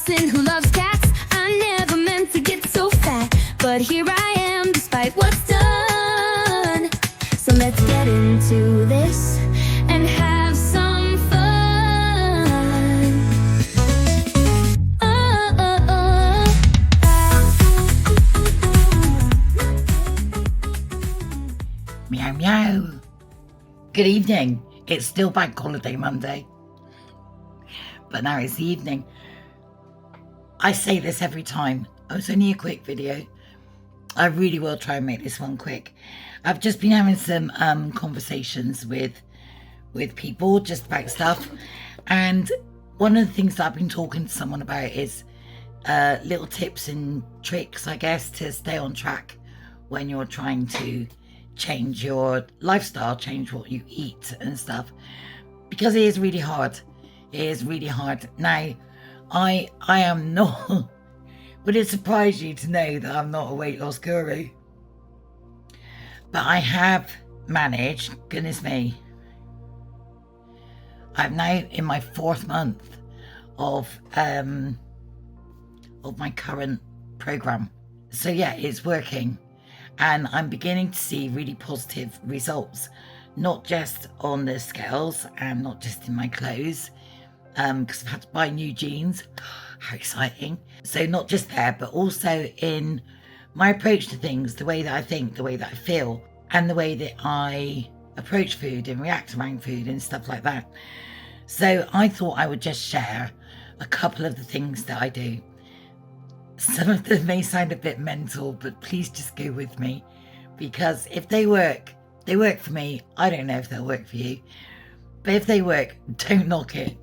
person who loves cats. I never meant to get so fat, but here I am despite what's done. So let's get into this and have some fun. Meow meow. Good evening. It's still Bank Holiday Monday, but now it's the evening. I say this every time. Oh, it's only a quick video. I really will try and make this one quick. I've just been having some conversations with people just about stuff, and one of the things that I've been talking to someone about is little tips and tricks, I guess, to stay on track when you're trying to change your lifestyle, change what you eat and stuff, because it is really hard. It is really hard. Now, I am not, would it surprise you to know that I'm not a weight loss guru? But I have managed, goodness me, I'm now in my 4th month of my current program. So yeah, it's working. And I'm beginning to see really positive results, not just on the scales and not just in my clothes, because I've had to buy new jeans. How exciting. So not just there, but also in my approach to things, the way that I think, the way that I feel, and the way that I approach food and react around food and stuff like that. So I thought I would just share a couple of the things that I do. Some of them may sound a bit mental, but please just go with me, because if they work for me. I don't know if they'll work for you, but if they work, don't knock it.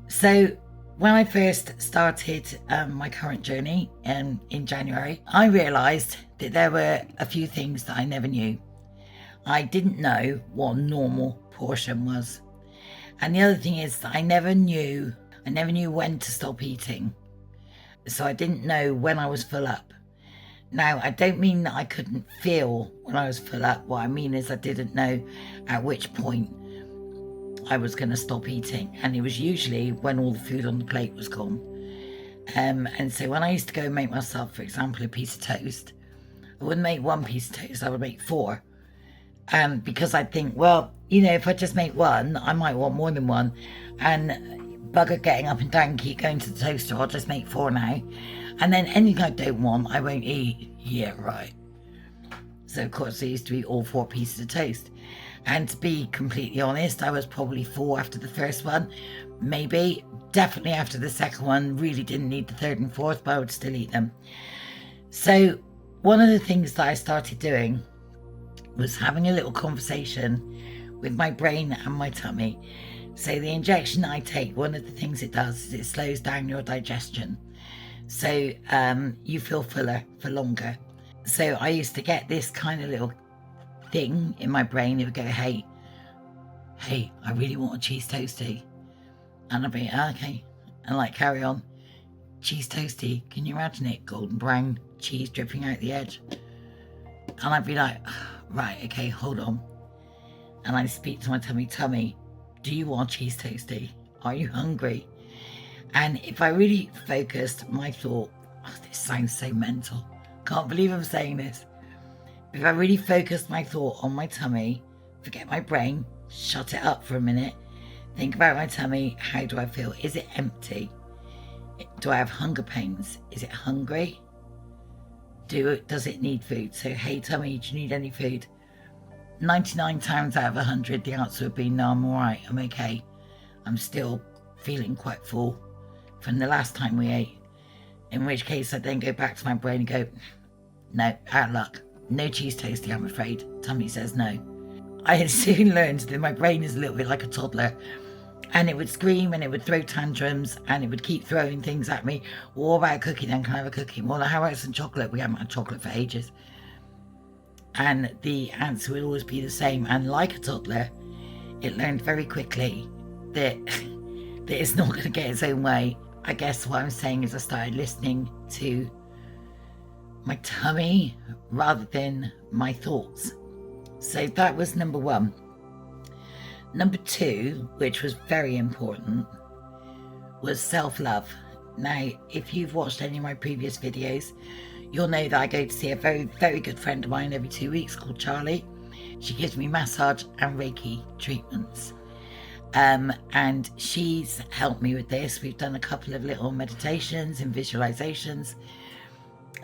So when I first started my current journey in January, I realised that there were a few things that I never knew. I didn't know what a normal portion was. And the other thing is that I never knew when to stop eating. So I didn't know when I was full up. Now, I don't mean that I couldn't feel when I was full up. What I mean is I didn't know at which point I was going to stop eating. And it was usually when all the food on the plate was gone. And so when I used to go and make myself, for example, a piece of toast, I wouldn't make one piece of toast, I would make 4. Because I'd think, well, if I just make one, I might want more than one. And bugger getting up and down, keep going to the toaster, I'll just make 4 now. And then anything I don't want, I won't eat. Yeah, right. So of course I used to eat all 4 pieces of toast. And to be completely honest, I was probably 4 after the first one. Maybe, definitely after the second one, really didn't need the 3rd and 4th, but I would still eat them. So one of the things that I started doing was having a little conversation with my brain and my tummy. So the injection I take, one of the things it does is it slows down your digestion. So you feel fuller for longer. So I used to get this kind of little thing in my brain. It would go, hey, I really want a cheese toastie. And I'd be, okay. And carry on. Cheese toastie, can you imagine it? Golden brown cheese dripping out the edge. And I'd be like, right, okay, hold on. And I'd speak to my tummy, do you want cheese toastie? Are you hungry? And if I really focused my thought, this sounds so mental. Can't believe I'm saying this. If I really focused my thought on my tummy, forget my brain, shut it up for a minute, think about my tummy, how do I feel? Is it empty? Do I have hunger pains? Is it hungry? Does it need food? So, hey tummy, do you need any food? 99 times out of 100, the answer would be, no, I'm all right, I'm okay. I'm still feeling quite full from the last time we ate. In which case, I then go back to my brain and go, no, out of luck. No cheese toastie, I'm afraid. Tummy says no. I had soon learned that my brain is a little bit like a toddler. And it would scream and it would throw tantrums and it would keep throwing things at me. What about a cookie then? Can I have a cookie? Well, how about some chocolate? We haven't had chocolate for ages. And the answer would always be the same. And like a toddler, it learned very quickly that it's not going to get its own way. I guess what I'm saying is I started listening to my tummy rather than my thoughts. So that was number 1. Number 2, which was very important, was self-love. Now, if you've watched any of my previous videos, you'll know that I go to see a very, very good friend of mine every 2 weeks called Charlie. She gives me massage and Reiki treatments. And she's helped me with this. We've done a couple of little meditations and visualizations.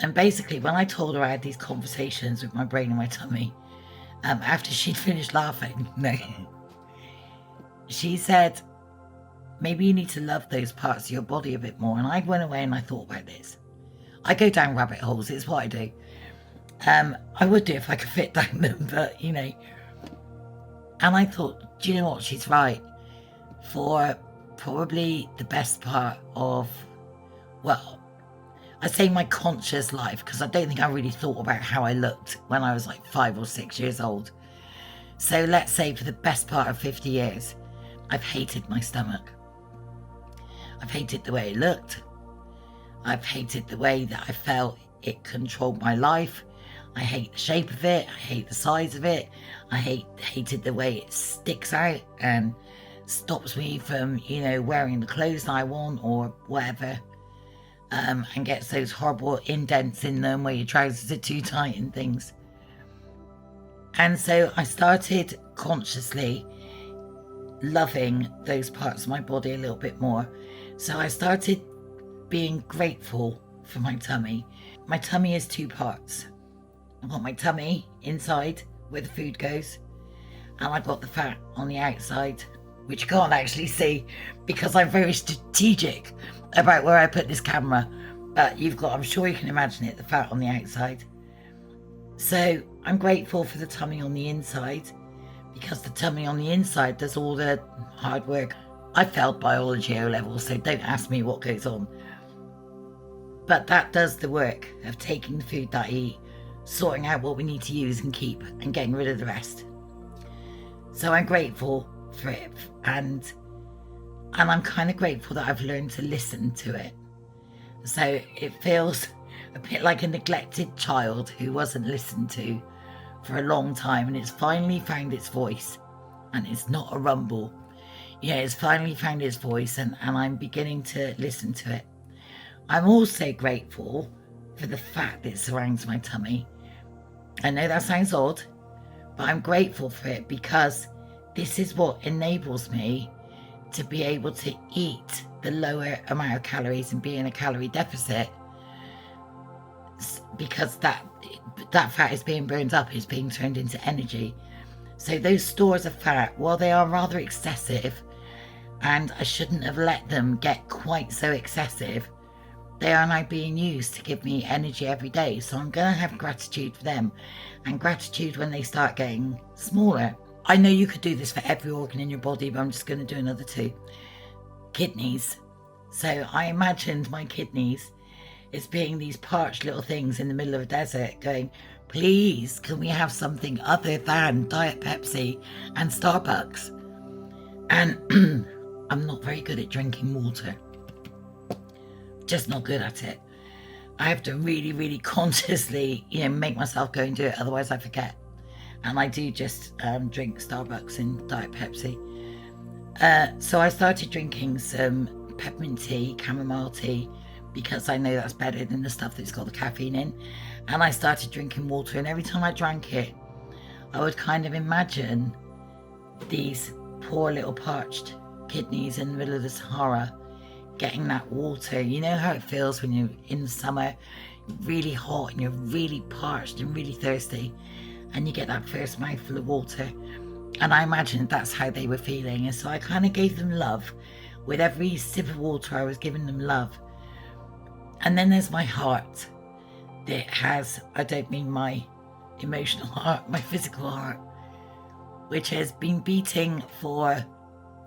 And basically, when I told her I had these conversations with my brain and my tummy, after she'd finished laughing, she said, maybe you need to love those parts of your body a bit more. And I went away and I thought about this. I go down rabbit holes, it's what I do. I would do if I could fit down them, but you know. And I thought, do you know what? She's right. For probably the best part of, well, I say my conscious life, because I don't think I really thought about how I looked when I was like 5 or 6 years old. So let's say for the best part of 50 years, I've hated my stomach. I've hated the way it looked. I've hated the way that I felt it controlled my life. I hate the shape of it. I hate the size of it. I hated the way it sticks out and stops me from, you know, wearing the clothes that I want or whatever. And gets those horrible indents in them where your trousers are too tight and things. And so I started consciously loving those parts of my body a little bit more. So I started being grateful for my tummy. My tummy is 2 parts. I've got my tummy inside where the food goes, and I've got the fat on the outside, which you can't actually see because I'm very strategic about where I put this camera. But you've got, I'm sure you can imagine it, the fat on the outside. So I'm grateful for the tummy on the inside, because the tummy on the inside does all the hard work. I failed biology O level, so don't ask me what goes on. But that does the work of taking the food that I eat, sorting out what we need to use and keep, and getting rid of the rest. So I'm grateful for it, and I'm kind of grateful that I've learned to listen to it. So it feels a bit like a neglected child who wasn't listened to for a long time, and it's finally found its voice, and it's not a rumble. Yeah, it's finally found its voice, and I'm beginning to listen to it. I'm also grateful for the fat that surrounds my tummy. I know that sounds odd, but I'm grateful for it because this is what enables me to be able to eat the lower amount of calories and be in a calorie deficit, because that fat is being burned up, is being turned into energy. So those stores of fat, while they are rather excessive, and I shouldn't have let them get quite so excessive, they are now being used to give me energy every day. So I'm going to have gratitude for them, and gratitude when they start getting smaller. I know you could do this for every organ in your body, but I'm just going to do another 2. Kidneys. So I imagined my kidneys as being these parched little things in the middle of a desert going, please, can we have something other than Diet Pepsi and Starbucks? And I'm not very good at drinking water. Just not good at it. I have to really, really consciously, make myself go and do it. Otherwise I forget. And I do just drink Starbucks and Diet Pepsi. So I started drinking some peppermint tea, chamomile tea, because I know that's better than the stuff that's got the caffeine in. And I started drinking water, and every time I drank it, I would kind of imagine these poor little parched kidneys in the middle of the Sahara getting that water. You know how it feels when you're in the summer, really hot and you're really parched and really thirsty, and you get that first mouthful of water. And I imagined that's how they were feeling, and so I kind of gave them love. With every sip of water, I was giving them love. And then there's my heart that has, I don't mean my emotional heart, my physical heart, which has been beating for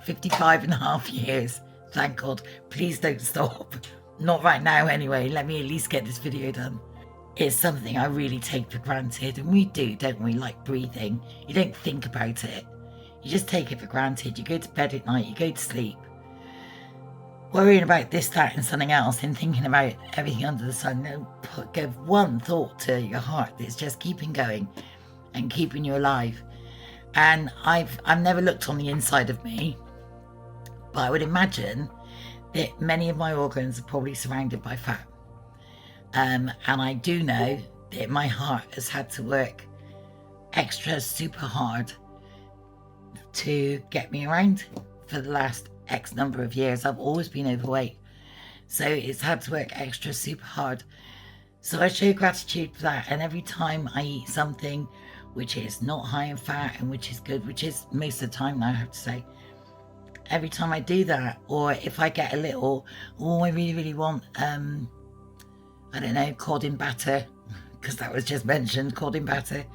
55 and a half years. Thank God. Please don't stop. Not right now anyway. Let me at least get this video done. It's something I really take for granted, and we do, don't we? Like breathing. You don't think about it. You just take it for granted. You go to bed at night, you go to sleep, worrying about this, that and something else, and thinking about everything under the sun. Don't give one thought to your heart that's just keeping going and keeping you alive. And I've never looked on the inside of me, but I would imagine that many of my organs are probably surrounded by fat. And I do know that my heart has had to work extra super hard to get me around for the last X number of years. I've always been overweight, so it's had to work extra super hard. So I show gratitude for that, and every time I eat something which is not high in fat and which is good, which is most of the time now, I have to say, every time I do that, or if I get a little, I really want I don't know, cod in batter, because that was just mentioned, cod in batter,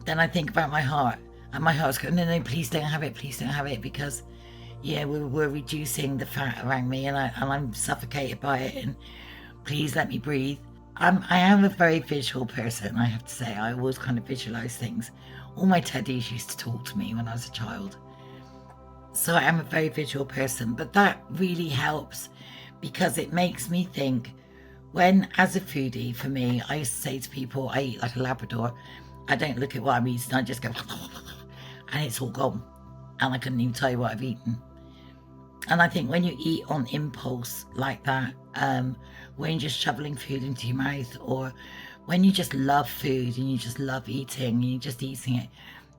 then I think about my heart, and my heart's going, no, please don't have it, because yeah, we're reducing the fat around me, and I'm suffocated by it, and please let me breathe. I am a very visual person, I have to say. I always kind of visualize things. All my teddies used to talk to me when I was a child. So I am a very visual person, but that really helps because it makes me think. When, as a foodie, for me, I used to say to people, I eat like a Labrador. I don't look at what I'm eating, I just go, and it's all gone. And I couldn't even tell you what I've eaten. And I think when you eat on impulse like that, when you're just shoveling food into your mouth, or when you just love food and you just love eating and you're just eating it,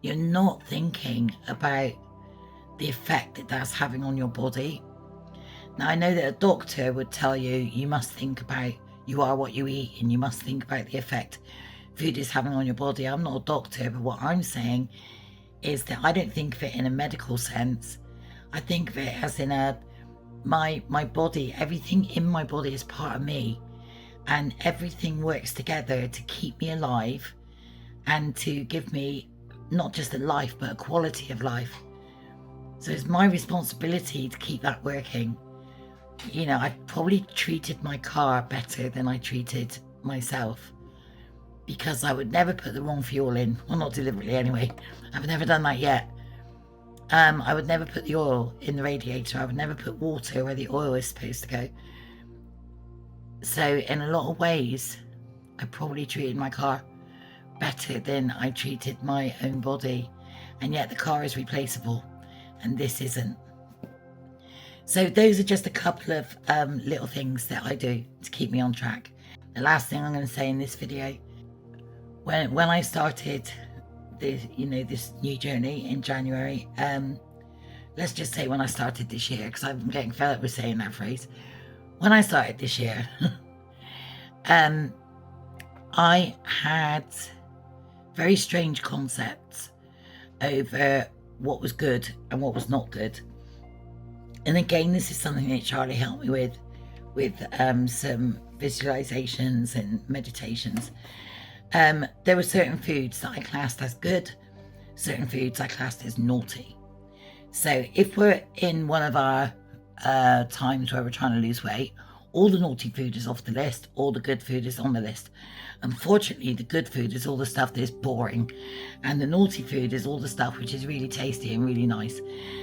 you're not thinking about the effect that that's having on your body. Now, I know that a doctor would tell you, you must think about, you are what you eat, and you must think about the effect food is having on your body. I'm not a doctor, but what I'm saying is that I don't think of it in a medical sense. I think of it as in my body, everything in my body is part of me, and everything works together to keep me alive and to give me not just a life, but a quality of life. So it's my responsibility to keep that working. You know, I probably treated my car better than I treated myself, because I would never put the wrong fuel in. Well, not deliberately anyway. I've never done that yet. I would never put the oil in the radiator. I would never put water where the oil is supposed to go. So in a lot of ways, I probably treated my car better than I treated my own body. And yet the car is replaceable, and this isn't. So those are just a couple of little things that I do to keep me on track. The last thing I'm going to say in this video, when I started this new journey in January, let's just say when I started this year, because I'm getting fed up with saying that phrase. When I started this year, I had very strange concepts over what was good and what was not good. And again, this is something that Charlie helped me with some visualizations and meditations. There were certain foods that I classed as good, certain foods I classed as naughty. So if we're in one of our times where we're trying to lose weight, all the naughty food is off the list, all the good food is on the list. Unfortunately, the good food is all the stuff that is boring, and the naughty food is all the stuff which is really tasty and really nice.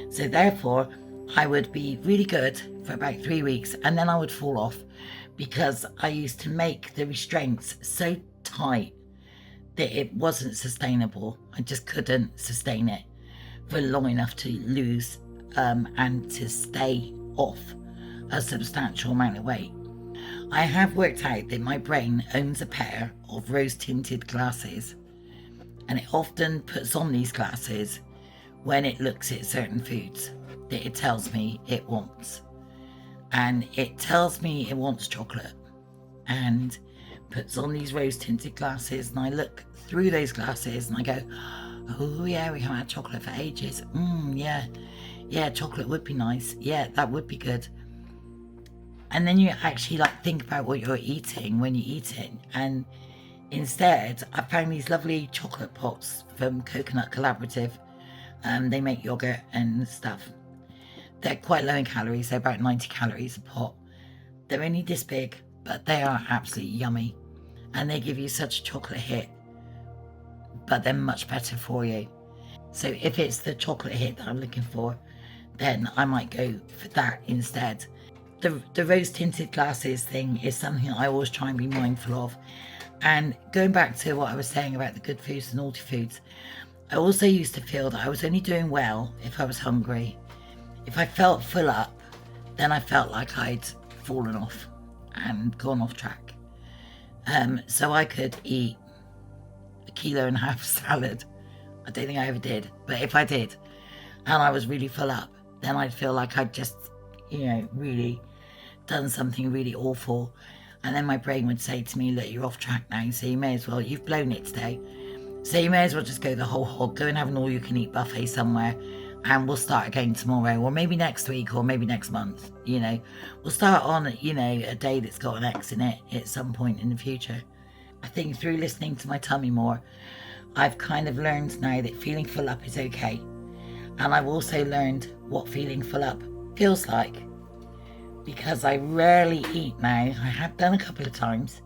So therefore, I would be really good for about 3 weeks, and then I would fall off, because I used to make the restraints so tight that it wasn't sustainable. I just couldn't sustain it for long enough to lose and to stay off a substantial amount of weight. I have worked out that my brain owns a pair of rose-tinted glasses, and it often puts on these glasses when it looks at certain foods that it tells me it wants. And it tells me it wants chocolate, and puts on these rose-tinted glasses, and I look through those glasses and I go, oh yeah, we haven't had chocolate for ages. Yeah, chocolate would be nice. Yeah, that would be good. And then you actually think about what you're eating when you eat it. And instead, I found these lovely chocolate pots from Coconut Collaborative. They make yogurt and stuff. They're quite low in calories. They're about 90 calories a pot. They're only this big, but they are absolutely yummy. And they give you such a chocolate hit, but they're much better for you. So if it's the chocolate hit that I'm looking for, then I might go for that instead. The rose-tinted glasses thing is something I always try and be mindful of. And going back to what I was saying about the good foods and naughty foods, I also used to feel that I was only doing well if I was hungry. If I felt full up, then I felt like I'd fallen off and gone off track. So I could eat 1.5 kilos salad. I don't think I ever did, but if I did, and I was really full up, then I'd feel like I'd just, really done something really awful. And then my brain would say to me, look, you're off track now, so you may as well, you've blown it today. So you may as well just go the whole hog, go and have an all-you-can-eat buffet somewhere, and we'll start again tomorrow, or maybe next week, or maybe next month, We'll start on, a day that's got an X in it at some point in the future. I think through listening to my tummy more, I've kind of learned now that feeling full up is okay. And I've also learned what feeling full up feels like. Because I rarely eat now. I have done a couple of times,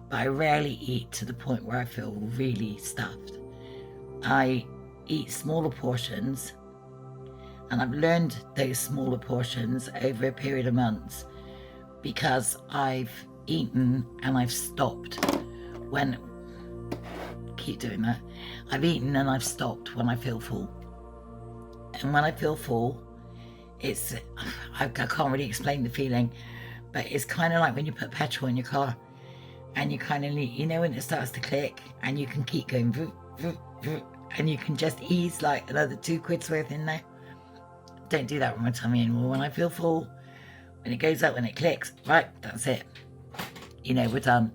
but I rarely eat to the point where I feel really stuffed. I eat smaller portions, and I've learned those smaller portions over a period of months because I've eaten and I've stopped when... Keep doing that. I've eaten and I've stopped when I feel full. And when I feel full, I can't really explain the feeling, but it's kind of like when you put petrol in your car and you kind of need, when it starts to click and you can keep going vroom, vroom, vroom, and you can just ease like another 2 quid's worth in there. Don't do that with my tummy anymore. When I feel full, when it goes up, when it clicks, right, that's it. We're done.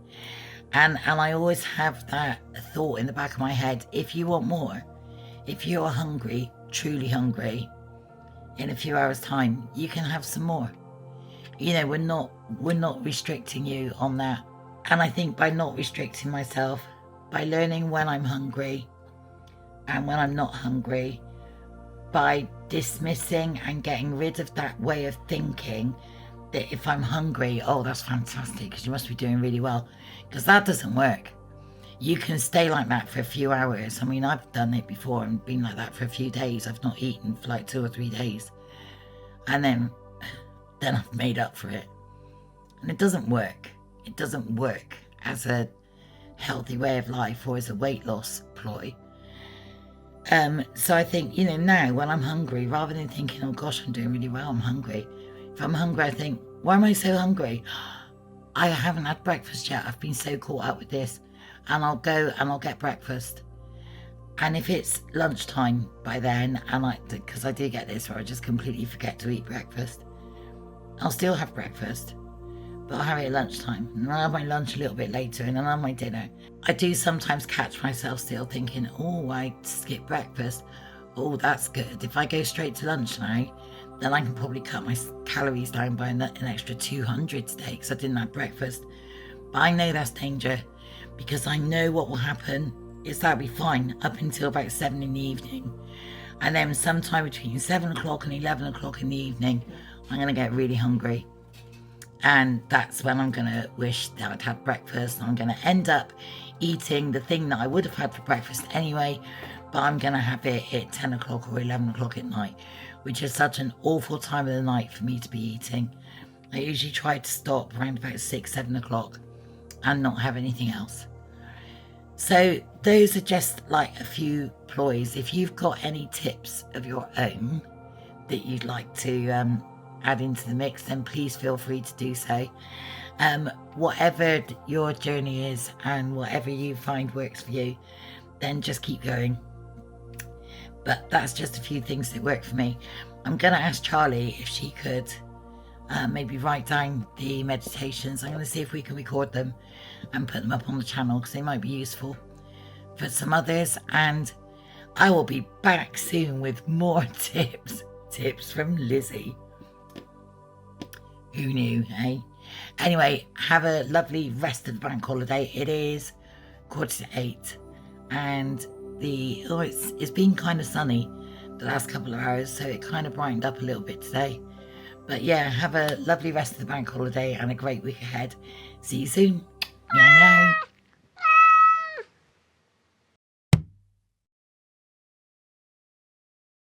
And I always have that thought in the back of my head, if you want more, if you're hungry, truly hungry, in a few hours time, you can have some more. We're not restricting you on that. And I think by not restricting myself, by learning when I'm hungry and when I'm not hungry, by dismissing and getting rid of that way of thinking that if I'm hungry, oh, that's fantastic because you must be doing really well, because that doesn't work. You can stay like that for a few hours. I mean, I've done it before and been like that for a few days. I've not eaten for like 2 or 3 days. And then I've made up for it. And it doesn't work. It doesn't work as a healthy way of life or as a weight loss ploy. So I think, now when I'm hungry, rather than thinking, oh gosh, I'm doing really well, I'm hungry. If I'm hungry, I think, why am I so hungry? I haven't had breakfast yet. I've been so caught up with this. And I'll go and I'll get breakfast. And if it's lunchtime by then, because I do get this where I just completely forget to eat breakfast, I'll still have breakfast, but I'll have it at lunchtime. And I'll have my lunch a little bit later and then I'll have my dinner. I do sometimes catch myself still thinking, oh, I skipped breakfast. Oh, that's good. If I go straight to lunch now, then I can probably cut my calories down by an extra 200 today because I didn't have breakfast. But I know that's danger, because I know what will happen is that'll be fine up until about 7 in the evening. And then sometime between 7 o'clock and 11 o'clock in the evening, I'm going to get really hungry. And that's when I'm going to wish that I'd had breakfast. I'm going to end up eating the thing that I would have had for breakfast anyway, but I'm going to have it at 10 o'clock or 11 o'clock at night, which is such an awful time of the night for me to be eating. I usually try to stop around about 6, 7 o'clock and not have anything else. So those are just like a few ploys. If you've got any tips of your own that you'd like to add into the mix, then please feel free to do so. Whatever your journey is and whatever you find works for you, then just keep going. But that's just a few things that work for me. I'm going to ask Charlie if she could maybe write down the meditations. I'm going to see if we can record them and put them up on the channel because they might be useful for some others. And I will be back soon with more tips from Lizzie. Who knew, eh? Anyway, have a lovely rest of the bank holiday. It is 7:45 and it's been kind of sunny the last couple of hours, so it kind of brightened up a little bit today. But yeah, have a lovely rest of the bank holiday and a great week ahead. See you soon. Meow meow.